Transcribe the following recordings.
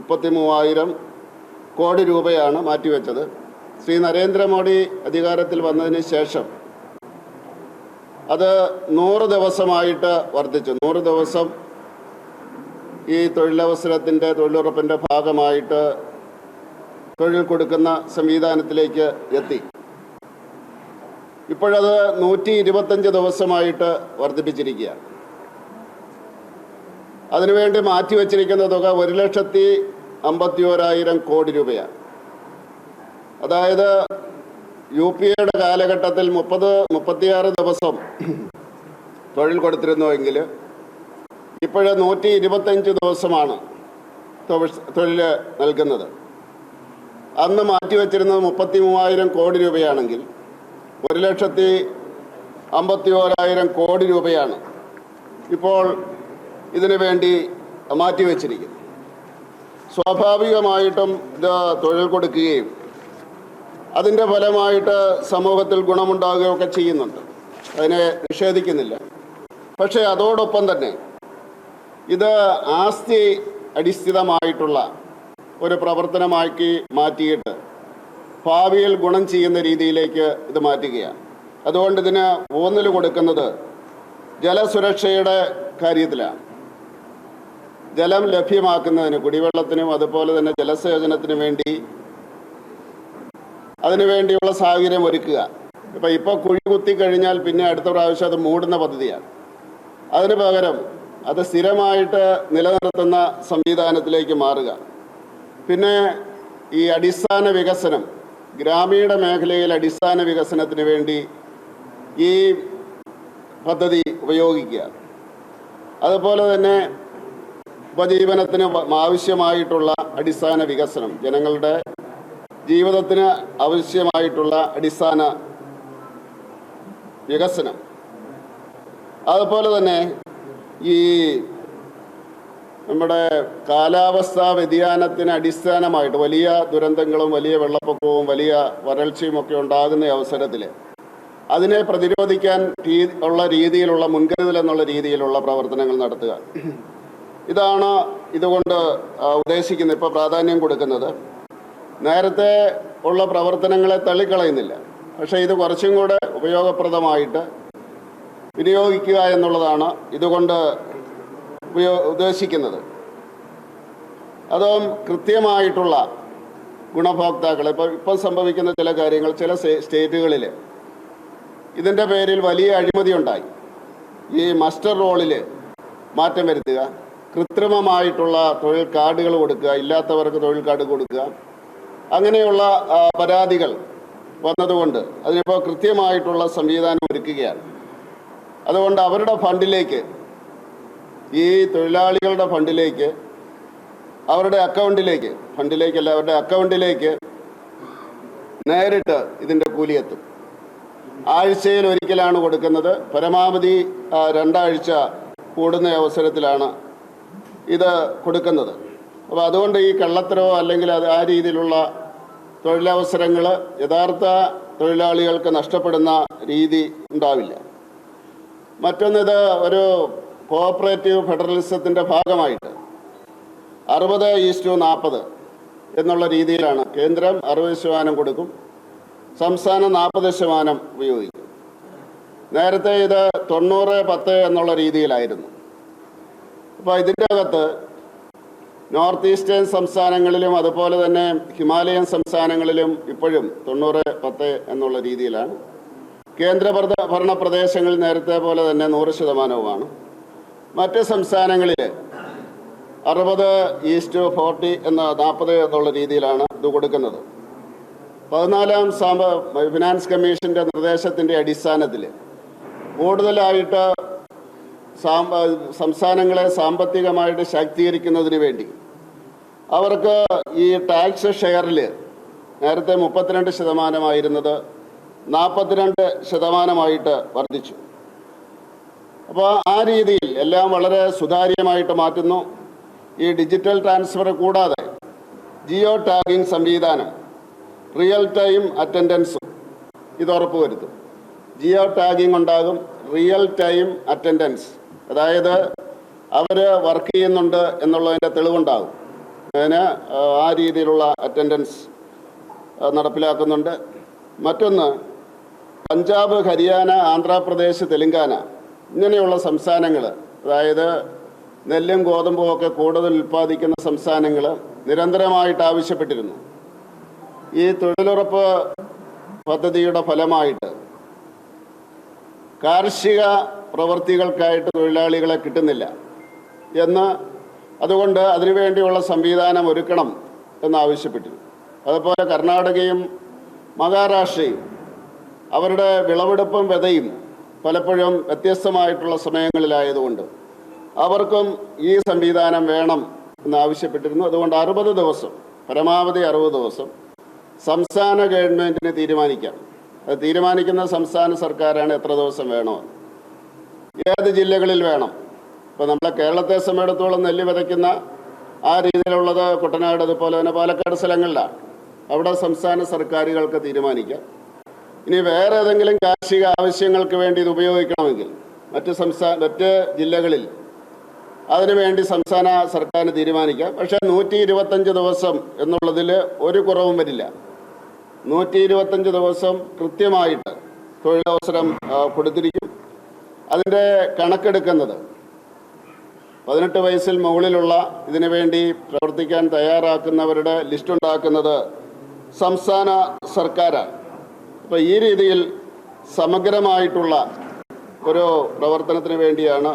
33,000 കോടി രൂപയാണ് മാറ്റിവെച്ചത്. ശ്രീ നരേന്ദ്രമോദി അധികാരത്തിൽ വന്നതിന് ശേഷം അത് 100 ദിവസമായിട്ട് വർദ്ധിച്ചു. 100 ദിവസം ഈ തൊഴിലുറപ്പിൻ്റെ ഭാഗമായിട്ട് തൊഴിൽ കൊടുക്കുന്ന സംവിധാനത്തിലേക്ക് എത്തി. ഇപ്പോഴത് 125 ദിവസമായിട്ട് വർദ്ധിപ്പിച്ചിരിക്കുകയാണ്. അതിനുവേണ്ടി മാറ്റിവെച്ചിരിക്കുന്ന തുക 1,51,000 കോടി രൂപയാണ്. അതായത് UPAയുടെ കാലഘട്ടത്തിൽ 36 ദിവസം തൊഴിൽ കൊടുത്തിരുന്നുവെങ്കിൽ ഇപ്പോഴ് 125 ദിവസമാണ് തൊഴിൽ നൽകുന്നത്. അന്ന് മാറ്റിവെച്ചിരുന്നത് 33,000 കോടി രൂപയാണെങ്കിൽ 1,51,000 കോടി രൂപയാണ് ഇപ്പോൾ ഇതിനു വേണ്ടി മാറ്റിവെച്ചിരിക്കുന്നത്. സ്വാഭാവികമായിട്ടും ഇത് തൊഴിൽ കൊടുക്കുകയും അതിൻ്റെ ഫലമായിട്ട് സമൂഹത്തിൽ ഗുണമുണ്ടാകുകയൊക്കെ ചെയ്യുന്നുണ്ട്, അതിനെ നിഷേധിക്കുന്നില്ല. പക്ഷേ അതോടൊപ്പം തന്നെ ഇത് ആസ്തി അടിസ്ഥിതമായിട്ടുള്ള ഒരു പ്രവർത്തനമാക്കി മാറ്റിയിട്ട് ഭാവിയിൽ ഗുണം ചെയ്യുന്ന രീതിയിലേക്ക് ഇത് മാറ്റുകയാണ്. അതുകൊണ്ട് ഇതിന് ഊന്നൽ കൊടുക്കുന്നത് ജലസുരക്ഷയുടെ കാര്യത്തിലാണ്. ജലം ലഭ്യമാക്കുന്നതിന്, കുടിവെള്ളത്തിനും അതുപോലെ തന്നെ ജലസേചനത്തിനും വേണ്ടി അതിനുവേണ്ടിയുള്ള സാഹചര്യം ഒരുക്കുക. ഇപ്പോൾ കുഴി കുത്തിക്കഴിഞ്ഞാൽ പിന്നെ അടുത്ത പ്രാവശ്യം അത് മൂടുന്ന പദ്ധതിയാണ്. അതിന് പകരം അത് സ്ഥിരമായിട്ട് നിലനിർത്തുന്ന സംവിധാനത്തിലേക്ക് മാറുക. പിന്നെ ഈ അടിസ്ഥാന വികസനം, ഗ്രാമീണ മേഖലയിൽ അടിസ്ഥാന വികസനത്തിന് വേണ്ടി ഈ പദ്ധതി ഉപയോഗിക്കുക. അതുപോലെ തന്നെ ഉപജീവനത്തിന് ആവശ്യമായിട്ടുള്ള അടിസ്ഥാന വികസനം, ജനങ്ങളുടെ ജീവിതത്തിന് ആവശ്യമായിട്ടുള്ള അടിസ്ഥാന വികസനം, അതുപോലെ തന്നെ ഈ നമ്മുടെ കാലാവസ്ഥാ വ്യതിയാനത്തിന് അടിസ്ഥാനമായിട്ട് വലിയ ദുരന്തങ്ങളും വലിയ വെള്ളപ്പൊക്കവും വലിയ വരൾച്ചയും ഒക്കെ ഉണ്ടാകുന്ന അവസരത്തിൽ അതിനെ പ്രതിരോധിക്കാൻ ഉള്ള രീതിയിലുള്ള മുൻകരുതൽ എന്നുള്ള രീതിയിലുള്ള പ്രവർത്തനങ്ങൾ നടത്തുക. ഇതാണ് ഇതുകൊണ്ട് ഉദ്ദേശിക്കുന്നത്. ഇപ്പോൾ പ്രാധാന്യം കൊടുക്കുന്നത് നേരത്തെ ഉള്ള പ്രവർത്തനങ്ങളെ തള്ളിക്കളയുന്നില്ല, പക്ഷേ ഇത് കുറച്ചും കൂടെ ഉപയോഗപ്രദമായിട്ട് വിനിയോഗിക്കുക എന്നുള്ളതാണ് ഇതുകൊണ്ട് ഉദ്ദേശിക്കുന്നത്. അതും കൃത്യമായിട്ടുള്ള ഗുണഭോക്താക്കൾ. ഇപ്പം സംഭവിക്കുന്ന ചില കാര്യങ്ങൾ ചില സ്റ്റേറ്റുകളിൽ ഇതിൻ്റെ പേരിൽ വലിയ അഴിമതി ഉണ്ടായി. ഈ മസ്റ്റർ റോളിൽ മാറ്റം വരുത്തുക, കൃത്രിമമായിട്ടുള്ള തൊഴിൽ കാർഡുകൾ കൊടുക്കുക, ഇല്ലാത്തവർക്ക് തൊഴിൽ കാർഡ് കൊടുക്കുക, അങ്ങനെയുള്ള പരാതികൾ വന്നതുകൊണ്ട് അതിനിപ്പോൾ കൃത്യമായിട്ടുള്ള സംവിധാനം ഒരുക്കുകയാണ്. അതുകൊണ്ട് അവരുടെ ഫണ്ടിലേക്ക്, ഈ തൊഴിലാളികളുടെ ഫണ്ടിലേക്ക്, അവരുടെ അക്കൗണ്ടിലേക്ക്, ഫണ്ടിലേക്കല്ല അവരുടെ അക്കൗണ്ടിലേക്ക് നേരിട്ട് ഇതിൻ്റെ കൂലിയെത്തും. ആഴ്ചയിൽ ഒരിക്കലാണ് കൊടുക്കുന്നത്. പരമാവധി 2 ആഴ്ച കൂടുന്ന അവസരത്തിലാണ് ഇത് കൊടുക്കുന്നത്. അപ്പോൾ അതുകൊണ്ട് ഈ കള്ളത്തരവോ അല്ലെങ്കിൽ ആ രീതിയിലുള്ള തൊഴിലവസരങ്ങൾ യഥാർത്ഥ തൊഴിലാളികൾക്ക് നഷ്ടപ്പെടുന്ന രീതി ഉണ്ടാവില്ല. മറ്റൊന്ന്, ഇത് ഒരു കോഓപ്പറേറ്റീവ് ഫെഡറലിസത്തിൻ്റെ ഭാഗമായിട്ട് 60:40 എന്നുള്ള രീതിയിലാണ്. കേന്ദ്രം 60% കൊടുക്കും, സംസ്ഥാനം 40% ഉപയോഗിക്കും. നേരത്തെ ഇത് 90-10 എന്നുള്ള രീതിയിലായിരുന്നു. അപ്പോൾ ഇതിൻ്റെ അകത്ത് നോർത്ത് ഈസ്റ്റേൺ സംസ്ഥാനങ്ങളിലും അതുപോലെ തന്നെ ഹിമാലയൻ സംസ്ഥാനങ്ങളിലും ഇപ്പോഴും 90-10 എന്നുള്ള രീതിയിലാണ്. കേന്ദ്ര ഭരണ പ്രദേശങ്ങളിൽ നേരത്തെ പോലെ തന്നെ 100%. മറ്റ് സംസ്ഥാനങ്ങളിൽ 60:40 എന്നുള്ള രീതിയിലാണ് ഇത് കൊടുക്കുന്നത്. 14ാം ഫിനാൻസ് കമ്മീഷൻ്റെ നിർദ്ദേശത്തിൻ്റെ അടിസ്ഥാനത്തിൽ കൂടുതലായിട്ട് സംസ്ഥാനങ്ങളെ സാമ്പത്തികമായിട്ട് ശാക്തീകരിക്കുന്നതിന് വേണ്ടി അവർക്ക് ഈ ടാക്സ് ഷെയറിൽ നേരത്തെ 32% 42% വർദ്ധിച്ചു. അപ്പോൾ ആ രീതിയിൽ എല്ലാം വളരെ സുതാര്യമായിട്ട് മാറ്റുന്നു. ഈ ഡിജിറ്റൽ ട്രാൻസ്ഫർ കൂടാതെ ജിയോ ടാഗിംഗ് സംവിധാനം, റിയൽ ടൈം അറ്റൻഡൻസും ഇത് ഉറപ്പുവരുത്തും. ജിയോ ടാഗിംഗ് ഉണ്ടാകും, റിയൽ ടൈം അറ്റൻഡൻസ്, അതായത് അവർ വർക്ക് ചെയ്യുന്നുണ്ട് എന്നുള്ളതിൻ്റെ തെളിവുണ്ടാകും. അതിന് ആ രീതിയിലുള്ള അറ്റൻഡൻസ് നടപ്പിലാക്കുന്നുണ്ട്. മറ്റൊന്ന്, പഞ്ചാബ്, ഹരിയാന, ആന്ധ്രാപ്രദേശ്, തെലങ്കാന ഇങ്ങനെയുള്ള സംസ്ഥാനങ്ങൾ, അതായത് നെല്ലും ഗോതമ്പും ഒക്കെ കൂടുതൽ ഉൽപ്പാദിക്കുന്ന സംസ്ഥാനങ്ങൾ നിരന്തരമായിട്ട് ആവശ്യപ്പെട്ടിരുന്നു ഈ തൊഴിലുറപ്പ് പദ്ധതിയുടെ ഫലമായിട്ട് കാർഷിക പ്രവൃത്തികൾക്കായിട്ട് തൊഴിലാളികളെ കിട്ടുന്നില്ല എന്ന്, അതുകൊണ്ട് അതിനുവേണ്ടിയുള്ള സംവിധാനം ഒരുക്കണം എന്നാവശ്യപ്പെട്ടിരുന്നു. അതുപോലെ കർണാടകയും മഹാരാഷ്ട്രയും അവരുടെ വിളവെടുപ്പും വിതയും പലപ്പോഴും വ്യത്യസ്തമായിട്ടുള്ള സമയങ്ങളിലായതുകൊണ്ട് അവർക്കും ഈ സംവിധാനം വേണം എന്നാവശ്യപ്പെട്ടിരുന്നു. അതുകൊണ്ട് 60 ദിവസം, പരമാവധി 60 ദിവസം സംസ്ഥാന ഗവൺമെൻറ്റിന് തീരുമാനിക്കാം. അത് തീരുമാനിക്കുന്ന സംസ്ഥാന സർക്കാരാണ് എത്ര ദിവസം വേണോ, ഏത് ജില്ലകളിൽ വേണം. ഇപ്പോൾ നമ്മളെ കേരളത്തെ സംബന്ധിച്ചിടത്തോളം നെല്ല് വിതയ്ക്കുന്ന ആ രീതിയിലുള്ളത് കുട്ടനാട്, അതുപോലെ തന്നെ പാലക്കാട് സ്ഥലങ്ങളിലാണ്. അവിടെ സംസ്ഥാന സർക്കാരുകൾക്ക് തീരുമാനിക്കാം. ഇനി വേറെ ഏതെങ്കിലും കാർഷിക ആവശ്യങ്ങൾക്ക് വേണ്ടി ഇത് ഉപയോഗിക്കണമെങ്കിൽ മറ്റ് ജില്ലകളിൽ അതിനുവേണ്ടി സംസ്ഥാന സർക്കാരിന് തീരുമാനിക്കാം. പക്ഷേ 125 ദിവസം എന്നുള്ളതിൽ ഒരു കുറവും വരില്ല. 125 ദിവസം കൃത്യമായിട്ട് തൊഴിലവസരം കൊടുത്തിരിക്കും. അതിൻ്റെ കണക്കെടുക്കുന്നത് 18 വയസ്സിൽ മുകളിലുള്ള ഇതിനു വേണ്ടി പ്രവർത്തിക്കാൻ തയ്യാറാക്കുന്നവരുടെ ലിസ്റ്റ് ഉണ്ടാക്കുന്നത് സംസ്ഥാന സർക്കാരാണ്. അപ്പോൾ ഈ രീതിയിൽ സമഗ്രമായിട്ടുള്ള ഒരു പ്രവർത്തനത്തിന് വേണ്ടിയാണ്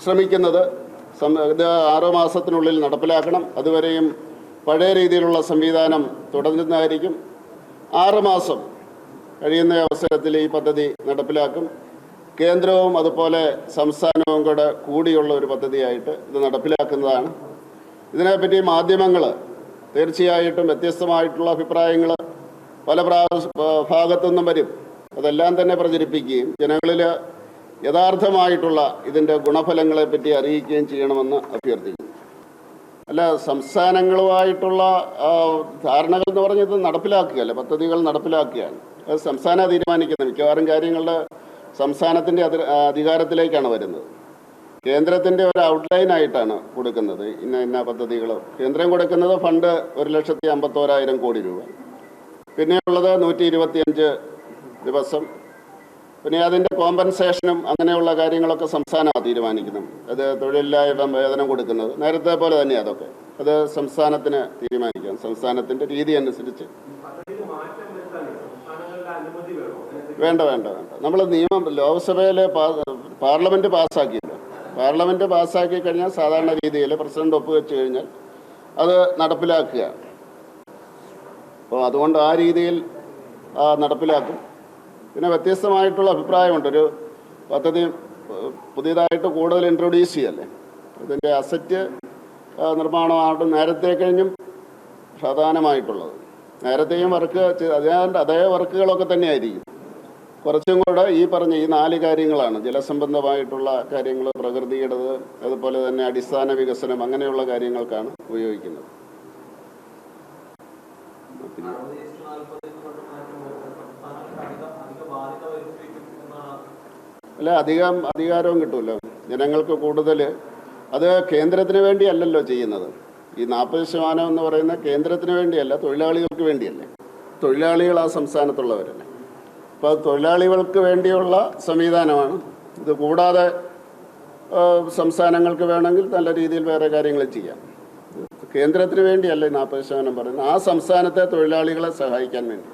ശ്രമിക്കുന്നത്. ഇത് 6 മാസത്തിനുള്ളിൽ നടപ്പിലാക്കണം. അതുവരെയും പഴയ രീതിയിലുള്ള സംവിധാനം തുടരുന്നതായിരിക്കും. 6 മാസം കഴിയുന്ന അവസരത്തിൽ ഈ പദ്ധതി നടപ്പിലാക്കും. കേന്ദ്രവും അതുപോലെ സംസ്ഥാനവും കൂടെ കൂടിയുള്ള ഒരു പദ്ധതിയായിട്ട് ഇത് നടപ്പിലാക്കുന്നതാണ്. ഇതിനെപ്പറ്റി മാധ്യമങ്ങൾ തീർച്ചയായിട്ടും വ്യത്യസ്തമായിട്ടുള്ള അഭിപ്രായങ്ങൾ പല ഭാഗത്തുനിന്നും വരും. അതെല്ലാം തന്നെ പ്രചരിപ്പിക്കുകയും ജനങ്ങളിൽ യഥാർത്ഥമായിട്ടുള്ള ഇതിൻ്റെ ഗുണഫലങ്ങളെപ്പറ്റി അറിയിക്കുകയും ചെയ്യണമെന്ന് അഭ്യർത്ഥിക്കുന്നു. അല്ല, സംസ്ഥാനങ്ങളുമായിട്ടുള്ള ധാരണകൾ എന്ന് പറഞ്ഞത് നടപ്പിലാക്കുകയല്ല, പദ്ധതികൾ നടപ്പിലാക്കുകയാണ്. അത് സംസ്ഥാനം തീരുമാനിക്കുന്നത്. മിക്കവാറും കാര്യങ്ങളുടെ സംസ്ഥാനത്തിൻ്റെ അധികാരത്തിലേക്കാണ് വരുന്നത്. കേന്ദ്രത്തിൻ്റെ ഒരു ഔട്ട്ലൈനായിട്ടാണ് കൊടുക്കുന്നത്. ഇന്ന പദ്ധതികൾ കേന്ദ്രം കൊടുക്കുന്നത് ഫണ്ട് 1,51,000 കോടി രൂപ. പിന്നെയുള്ളത് 125 ദിവസം. പിന്നെ അതിൻ്റെ കോമ്പൻസേഷനും അങ്ങനെയുള്ള കാര്യങ്ങളൊക്കെ സംസ്ഥാനമാണ് തീരുമാനിക്കുന്നത്. അത് തൊഴിലില്ലായ്മ വേതനം കൊടുക്കുന്നത് നേരത്തെ പോലെ തന്നെ അതൊക്കെ അത് സംസ്ഥാനത്തിന് തീരുമാനിക്കാം. സംസ്ഥാനത്തിൻ്റെ രീതി അനുസരിച്ച് വേണ്ട. നമ്മൾ നിയമം ലോക്സഭയിൽ പാർലമെൻറ്റ് പാസ്സാക്കിയില്ല. പാർലമെൻറ്റ് പാസ്സാക്കി കഴിഞ്ഞാൽ സാധാരണ രീതിയിൽ പ്രസിഡന്റ് ഒപ്പുവെച്ച് കഴിഞ്ഞാൽ അത് നടപ്പിലാക്കുക. അപ്പോൾ അതുകൊണ്ട് ആ രീതിയിൽ നടപ്പിലാക്കും. പിന്നെ വ്യത്യസ്തമായിട്ടുള്ള അഭിപ്രായമുണ്ട്. ഒരു പദ്ധതി പുതിയതായിട്ട് കൂടുതൽ ഇൻട്രൊഡ്യൂസ് ചെയ്യല്ലേ, ഇതിൻ്റെ അസറ്റ് നിർമ്മാണമാണ് നേരത്തെ കഴിഞ്ഞും പ്രധാനമായിട്ടുള്ളത്. നേരത്തെയും വർക്ക് അതേ വർക്കുകളൊക്കെ തന്നെയായിരിക്കും. കുറച്ചും കൂടെ ഈ 4 കാര്യങ്ങളാണ് ജലസംബന്ധമായിട്ടുള്ള കാര്യങ്ങൾ, പ്രകൃതിയുടേത്, അതുപോലെ തന്നെ അടിസ്ഥാന വികസനം, അങ്ങനെയുള്ള കാര്യങ്ങൾക്കാണ് ഉപയോഗിക്കുന്നത്. അല്ല, അധികാരവും കിട്ടുമല്ലോ ജനങ്ങൾക്ക് കൂടുതൽ. അത് കേന്ദ്രത്തിന് വേണ്ടിയല്ലല്ലോ ചെയ്യുന്നത്. ഈ 40% എന്ന് പറയുന്ന കേന്ദ്രത്തിന് വേണ്ടിയല്ല, തൊഴിലാളികൾക്ക് വേണ്ടിയല്ലേ. തൊഴിലാളികൾ ആ സംസ്ഥാനത്തുള്ളവരല്ലേ. അപ്പോൾ അത് തൊഴിലാളികൾക്ക് വേണ്ടിയുള്ള സംവിധാനമാണ്. ഇത് കൂടാതെ സംസ്ഥാനങ്ങൾക്ക് വേണമെങ്കിൽ നല്ല രീതിയിൽ വേറെ കാര്യങ്ങൾ ചെയ്യാം. കേന്ദ്രത്തിന് വേണ്ടിയല്ല ഈ 40% പറയുന്നത്, ആ സംസ്ഥാനത്തെ തൊഴിലാളികളെ സഹായിക്കാൻ വേണ്ടി.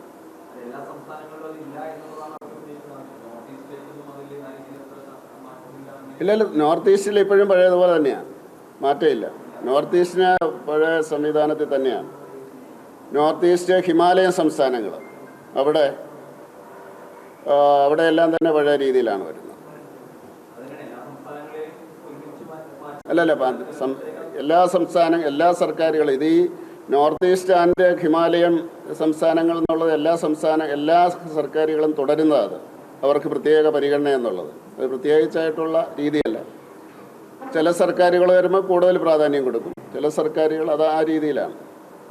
ഇല്ലല്ലോ, നോർത്ത് ഈസ്റ്റിൽ ഇപ്പോഴും പഴയതുപോലെ തന്നെയാണ്, മാറ്റമില്ല. നോർത്ത് ഈസ്റ്റിന് പഴയ സംവിധാനത്തിൽ തന്നെയാണ്. നോർത്ത് ഈസ്റ്റ് ഹിമാലയൻ സംസ്ഥാനങ്ങൾ അവിടെയെല്ലാം തന്നെ പഴയ രീതിയിലാണ് വരുന്നത്. അല്ലല്ല, എല്ലാ സർക്കാരുകളും ഇത് ഈ നോർത്ത് ഈസ്റ്റ് ആൻഡ് ഹിമാലയൻ സംസ്ഥാനങ്ങൾ എന്നുള്ളത് എല്ലാ സർക്കാരുകളും തുടരുന്നതാണ്. അവർക്ക് പ്രത്യേക പരിഗണന എന്നുള്ളത് അത് പ്രത്യേകിച്ചായിട്ടുള്ള രീതിയല്ല. ചില സർക്കാരുകൾ വരുമ്പോൾ കൂടുതൽ പ്രാധാന്യം കൊടുക്കും, ചില സർക്കാരുകൾ അത് ആ രീതിയിലാണ്.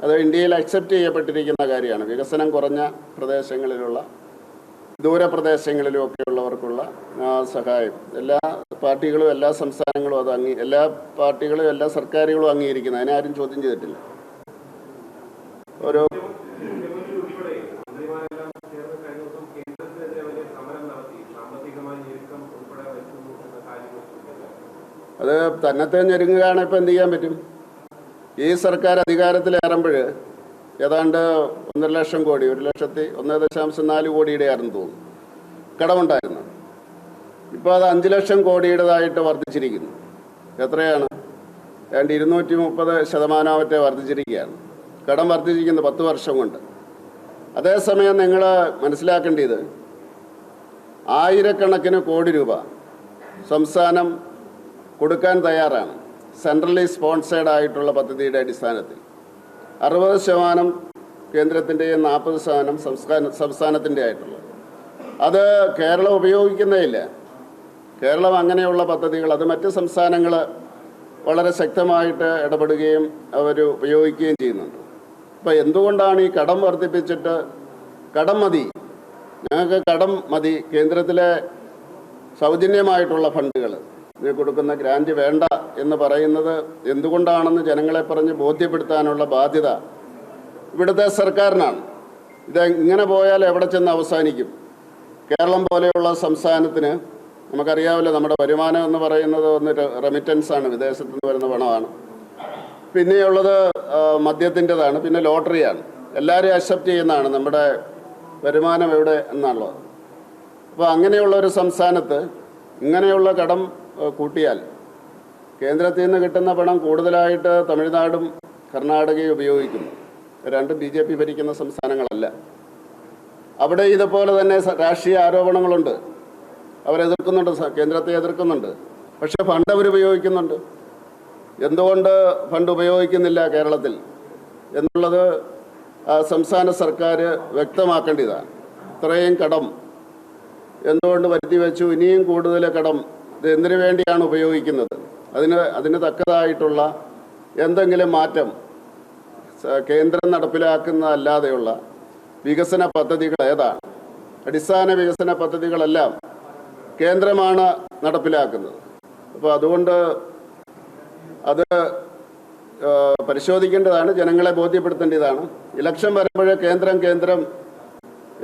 അത് ഇന്ത്യയിൽ അക്സെപ്റ്റ് ചെയ്യപ്പെട്ടിരിക്കുന്ന കാര്യമാണ്. വികസനം കുറഞ്ഞ പ്രദേശങ്ങളിലുള്ള ദൂരപ്രദേശങ്ങളിലും ഒക്കെയുള്ളവർക്കുള്ള സഹായം എല്ലാ പാർട്ടികളും എല്ലാ സംസ്ഥാനങ്ങളും എല്ലാ പാർട്ടികളും എല്ലാ സർക്കാരുകളും അംഗീകരിക്കുന്നത്. അതിനാരും ചോദ്യം ചെയ്തിട്ടില്ല. ഒരു അത് തന്നത്തെ ഞെരുങ്ങുകയാണ്. ഇപ്പം എന്ത് ചെയ്യാൻ പറ്റും? ഈ സർക്കാർ അധികാരത്തിലേറുമ്പോൾ ഏതാണ്ട് 1.5 ലക്ഷം കോടി 1,1.4 കോടിയുടെ ആയിരുന്നു തോന്നുന്നു കടമുണ്ടായിരുന്നു. ഇപ്പോൾ അത് 5 ലക്ഷം കോടിയുടേതായിട്ട് വർദ്ധിച്ചിരിക്കുന്നു. എത്രയാണ്? ഏതാണ്ട് 230% വർദ്ധിച്ചിരിക്കുകയാണ്. കടം വർദ്ധിച്ചിരിക്കുന്നത് 10 വർഷം കൊണ്ട്. അതേസമയം നിങ്ങൾ മനസ്സിലാക്കേണ്ടത് ആയിരക്കണക്കിന് കോടി രൂപ സംസ്ഥാനം കൊടുക്കാൻ തയ്യാറാണ് സെൻട്രലി സ്പോൺസേഡ് ആയിട്ടുള്ള പദ്ധതിയുടെ അടിസ്ഥാനത്തിൽ. 60% കേന്ദ്രത്തിൻ്റെയും 40% സംസ്ഥാനത്തിൻ്റെ ആയിട്ടുള്ളത്. അത് കേരളം ഉപയോഗിക്കുന്നേയില്ല. കേരളം അങ്ങനെയുള്ള പദ്ധതികൾ അത് മറ്റ് സംസ്ഥാനങ്ങൾ വളരെ ശക്തമായിട്ട് ഇടപെടുകയും അവർ ഉപയോഗിക്കുകയും ചെയ്യുന്നുണ്ട്. അപ്പോൾ എന്തുകൊണ്ടാണ് ഈ കടം വർദ്ധിപ്പിച്ചിട്ട് കടം മതി, ഞങ്ങൾക്ക് കടം മതി, കേന്ദ്രത്തിലെ സൗജന്യമായിട്ടുള്ള ഫണ്ടുകൾ ഇത് കൊടുക്കുന്ന ഗ്രാൻറ്റ് വേണ്ട എന്ന് പറയുന്നത് എന്തുകൊണ്ടാണെന്ന് ജനങ്ങളെ പറഞ്ഞ് ബോധ്യപ്പെടുത്താനുള്ള ബാധ്യത ഇവിടുത്തെ സർക്കാരിനാണ്. ഇത് ഇങ്ങനെ പോയാൽ എവിടെ ചെന്ന് അവസാനിക്കും? കേരളം പോലെയുള്ള സംസ്ഥാനത്തിന് നമുക്കറിയാമല്ലോ, നമ്മുടെ വരുമാനം എന്ന് പറയുന്നത് ഒന്ന് റെമിറ്റൻസാണ്, വിദേശത്തു നിന്ന് വരുന്ന പണമാണ്. പിന്നെയുള്ളത് മദ്യത്തിൻ്റെതാണ്, പിന്നെ ലോട്ടറിയാണ്. എല്ലാവരും അക്സെപ്റ്റ് ചെയ്യുന്നതാണ് നമ്മുടെ വരുമാനം എവിടെ എന്നുള്ളത്. അപ്പോൾ അങ്ങനെയുള്ള ഒരു സംസ്ഥാനത്ത് ഇങ്ങനെയുള്ള കടം കൂട്ടിയാൽ കേന്ദ്രത്തിൽ നിന്ന് കിട്ടുന്ന പണം കൂടുതലായിട്ട് തമിഴ്നാടും കർണാടകയും ഉപയോഗിക്കുന്നു. രണ്ടും BJP ഭരിക്കുന്ന സംസ്ഥാനങ്ങളല്ല. അവിടെ ഇതുപോലെ തന്നെ രാഷ്ട്രീയ ആരോപണങ്ങളുണ്ട്. അവരെതിർക്കുന്നുണ്ട്, കേന്ദ്രത്തെ എതിർക്കുന്നുണ്ട്. പക്ഷേ ഫണ്ട് അവരുപയോഗിക്കുന്നുണ്ട്. എന്തുകൊണ്ട് ഫണ്ട് ഉപയോഗിക്കുന്നില്ല കേരളത്തിൽ എന്നുള്ളത് സംസ്ഥാന സർക്കാർ വ്യക്തമാക്കേണ്ടതാണ്. ഇത്രയും കടം എന്തുകൊണ്ട് വരുത്തി വെച്ചു? ഇനിയും കൂടുതൽ കടം ഇത് എന്തിനു വേണ്ടിയാണ് ഉപയോഗിക്കുന്നത്? അതിന് തക്കതായിട്ടുള്ള എന്തെങ്കിലും മാറ്റം കേന്ദ്രം നടപ്പിലാക്കുന്നതല്ലാതെയുള്ള വികസന പദ്ധതികൾ ഏതാണ്? അടിസ്ഥാന വികസന പദ്ധതികളെല്ലാം കേന്ദ്രമാണ് നടപ്പിലാക്കുന്നത്. അപ്പോൾ അതുകൊണ്ട് അത് പരിശോധിക്കേണ്ടതാണ്, ജനങ്ങളെ ബോധ്യപ്പെടുത്തേണ്ടതാണ്. ഇലക്ഷൻ വരുമ്പോഴേ കേന്ദ്രം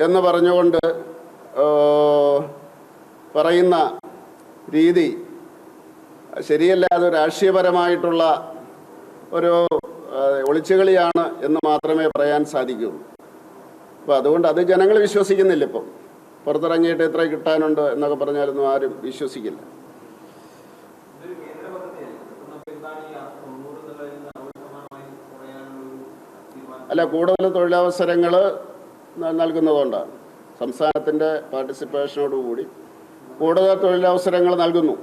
എന്ന് പറഞ്ഞുകൊണ്ട് പറയുന്ന രീതി ശരിയല്ല. അത് രാഷ്ട്രീയപരമായിട്ടുള്ള ഒരു ഒളിച്ചുകളിയാണ് എന്ന് മാത്രമേ പറയാൻ സാധിക്കുകയുള്ളൂ. അപ്പോൾ അതുകൊണ്ട് അത് ജനങ്ങൾ വിശ്വസിക്കുന്നില്ല. ഇപ്പം പുറത്തിറങ്ങിയിട്ട് എത്ര കിട്ടാനുണ്ട് എന്നൊക്കെ പറഞ്ഞാലൊന്നും ആരും വിശ്വസിക്കില്ല. അല്ല, കൂടുതൽ തൊഴിലവസരങ്ങൾ നൽകുന്നതുകൊണ്ടാണ്. സംസ്ഥാനത്തിൻ്റെ പാർട്ടിസിപ്പേഷനോടുകൂടി കൂടുതൽ തൊഴിലവസരങ്ങൾ നൽകുന്നു.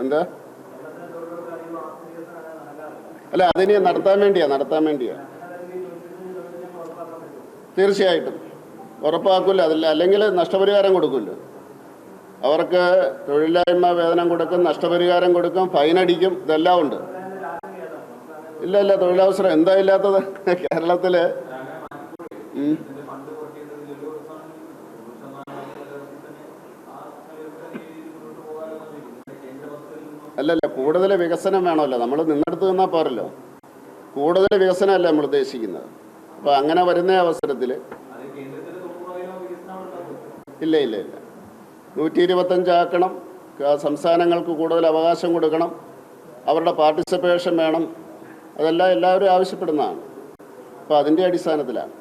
എന്താ? അല്ല, അതിനെ നടത്താൻ വേണ്ടിയാ. തീർച്ചയായിട്ടും ഉറപ്പാക്കില്ല. അതില്ല, അല്ലെങ്കിൽ നഷ്ടപരിഹാരം കൊടുക്കില്ല. അവർക്ക് തൊഴിലില്ലായ്മ വേതനം കൊടുക്കും, നഷ്ടപരിഹാരം കൊടുക്കും, ഫൈനടിക്കും, ഇതെല്ലാം ഉണ്ട്. ഇല്ല, തൊഴിലവസരം എന്താ ഇല്ലാത്തത് കേരളത്തിൽ? അല്ലല്ല, കൂടുതൽ വികസനം വേണമല്ലോ. നമ്മൾ നിന്നെടുത്ത് നിന്നാൽ പോരല്ലോ. കൂടുതൽ വികസനമല്ല നമ്മൾ ഉദ്ദേശിക്കുന്നത്. അപ്പോൾ അങ്ങനെ വരുന്ന അവസരത്തിൽ ഇല്ല 125 ആക്കണം. സംസ്ഥാനങ്ങൾക്ക് കൂടുതൽ അവകാശം കൊടുക്കണം. അവരുടെ പാർട്ടിസിപ്പേഷൻ വേണം. അതെല്ലാം എല്ലാവരും ആവശ്യപ്പെടുന്നതാണ്. അപ്പോൾ അതിൻ്റെ അടിസ്ഥാനത്തിലാണ്.